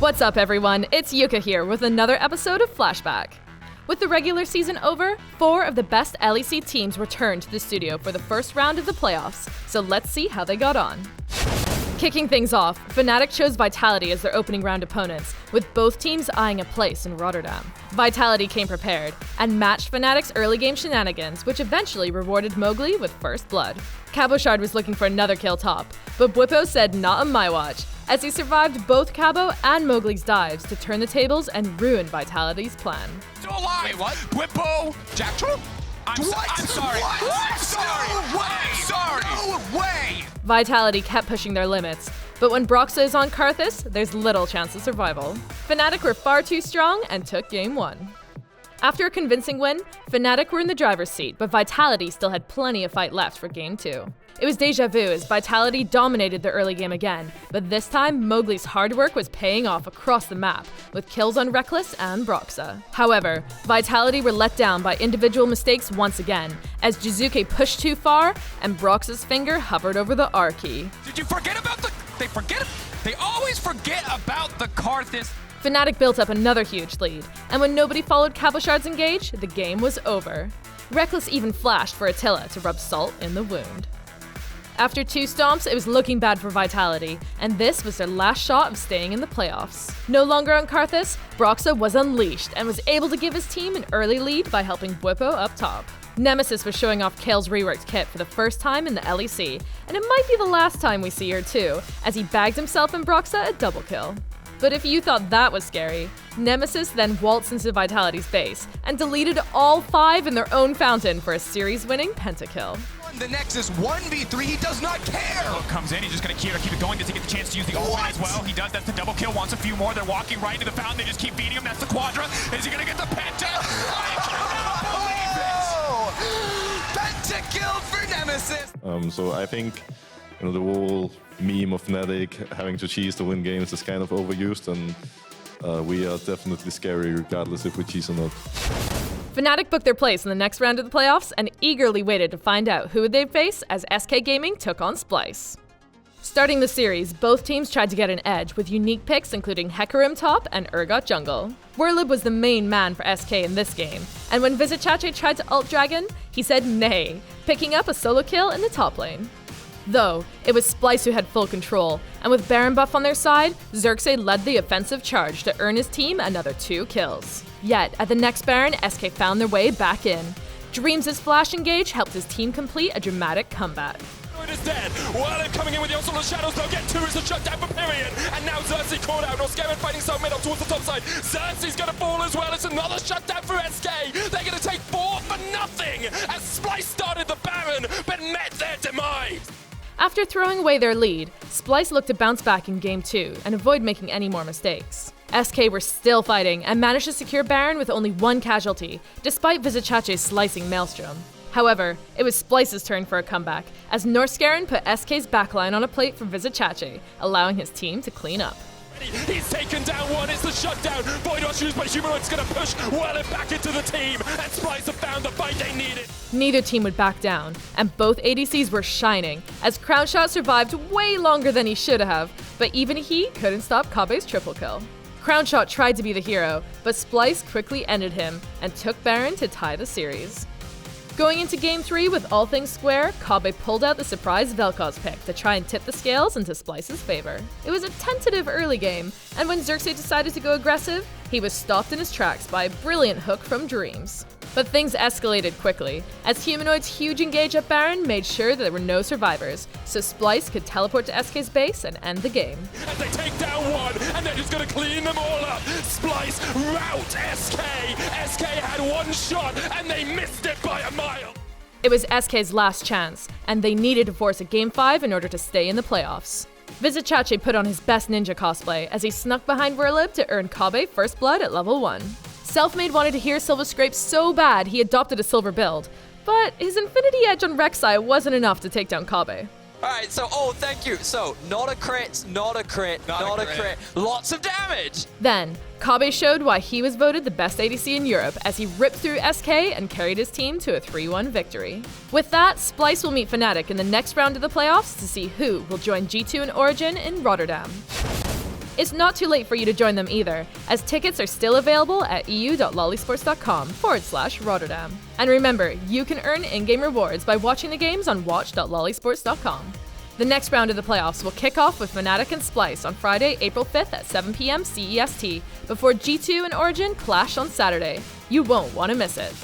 What's up, everyone? It's Yuka here with another episode of Flashback. With the regular season over, 4 of the best LEC teams returned to the studio for the first round of the playoffs, so let's see how they got on. Kicking things off, Fnatic chose Vitality as their opening round opponents, with both teams eyeing a place in Rotterdam. Vitality came prepared, and matched Fnatic's early game shenanigans, which eventually rewarded Mowgli with first blood. Cabochard was looking for another kill top, but Bwipo said not on my watch, as he survived both Cabo and Mowgli's dives to turn the tables and ruin Vitality's plan. Still alive! Wait, what? Bwipo! Jacktro? I'm sorry. What? I'm sorry. No way! I'm sorry. No way! Vitality kept pushing their limits, but when Broxah is on Karthus, there's little chance of survival. Fnatic were far too strong and took game 1. After a convincing win, Fnatic were in the driver's seat, but Vitality still had plenty of fight left for game 2. It was deja vu as Vitality dominated the early game again, but this time Mowgli's hard work was paying off across the map, with kills on Reckless and Broxah. However, Vitality were let down by individual mistakes once again, as Jizuke pushed too far and Broxah's finger hovered over the R key. Did you forget about They always forget about the Karthus. Fnatic built up another huge lead, and when nobody followed Cabochard's engage, the game was over. Reckless even flashed for Attila to rub salt in the wound. After 2 stomps, it was looking bad for Vitality, and this was their last shot of staying in the playoffs. No longer on Karthus, Broxah was unleashed and was able to give his team an early lead by helping Bwipo up top. Nemesis was showing off Kale's reworked kit for the first time in the LEC, and it might be the last time we see her too, as he bagged himself and Broxah a double kill. But if you thought that was scary, Nemesis then waltzed into Vitality's base and deleted all 5 in their own fountain for a series-winning pentakill. The Nexus 1v3, he does not care! Comes in, he's just gonna keep it going. Does he get the chance to use the ult as well? He does, that's the double kill, wants a few more. They're walking right into the fountain, they just keep beating him. That's the quadra. Is he gonna get the penta? I cannot believe it! Pentakill for Nemesis! So I think the whole meme of Fnatic having to cheese to win games is kind of overused, and we are definitely scary regardless if we cheese or not. Fnatic booked their place in the next round of the playoffs and eagerly waited to find out who they'd face as SK Gaming took on Splyce. Starting the series, both teams tried to get an edge with unique picks including Hecarim top and Urgot jungle. Werlib was the main man for SK in this game, and when Vizichache tried to ult Dragon, he said nay, picking up a solo kill in the top lane. Though, it was Splyce who had full control, and with Baron buff on their side, Rek'Sai led the offensive charge to earn his team another 2 kills. Yet, at the next Baron, SK found their way back in. Dreams' flash engage helped his team complete a dramatic comeback. It is dead. Werlib coming in with the Onslaught of Shadows, they'll get 2 as the shutdown for period. And now Xerxes caught out, Norskaven fighting so mid up towards the top side. Xerxes gonna fall as well, it's another shutdown for SK. They're gonna take 4 for nothing as Splyce started the Baron, but met their demise. After throwing away their lead, Splyce looked to bounce back in game 2 and avoid making any more mistakes. SK were still fighting and managed to secure Baron with only 1 casualty, despite Vizichache's slicing Maelstrom. However, it was Splyce's turn for a comeback, as Norskaven put SK's backline on a plate for Vizichache, allowing his team to clean up. He's taken down 1, it's the shutdown. Void Rush used by Humanoid's gonna push Werlib back into the team, and Splyce have found the fight they needed. Neither team would back down, and both ADCs were shining, as Crownshot survived way longer than he should have, but even he couldn't stop Kabe's triple kill. Crownshot tried to be the hero, but Splyce quickly ended him and took Baron to tie the series. Going into game 3 with all things square, Kabe pulled out the surprise Vel'Koz pick to try and tip the scales into Splyce's favor. It was a tentative early game, and when Xerxes decided to go aggressive, he was stopped in his tracks by a brilliant hook from Dreams. But things escalated quickly, as Humanoid's huge engage at Baron made sure that there were no survivors, so Splyce could teleport to SK's base and end the game. And they take down 1, and they're just gonna clean them all up. Splyce rout SK. SK had 1 shot, and they missed it by a mile. It was SK's last chance, and they needed to force a game 5 in order to stay in the playoffs. Vizichache put on his best ninja cosplay as he snuck behind Werlib to earn Kabe first blood at level 1. Selfmade wanted to hear Silver Scrape so bad he adopted a silver build, but his Infinity Edge on Rek'Sai wasn't enough to take down Kabe. Alright, so, thank you. So, not a crit, not a crit. Lots of damage! Then, Kabe showed why he was voted the best ADC in Europe as he ripped through SK and carried his team to a 3-1 victory. With that, Splyce will meet Fnatic in the next round of the playoffs to see who will join G2 and Origin in Rotterdam. It's not too late for you to join them either, as tickets are still available at eu.lollysports.com/Rotterdam. And remember, you can earn in-game rewards by watching the games on watch.lollysports.com. The next round of the playoffs will kick off with Fnatic and Splyce on Friday, April 5th at 7 p.m. CEST, before G2 and Origin clash on Saturday. You won't want to miss it.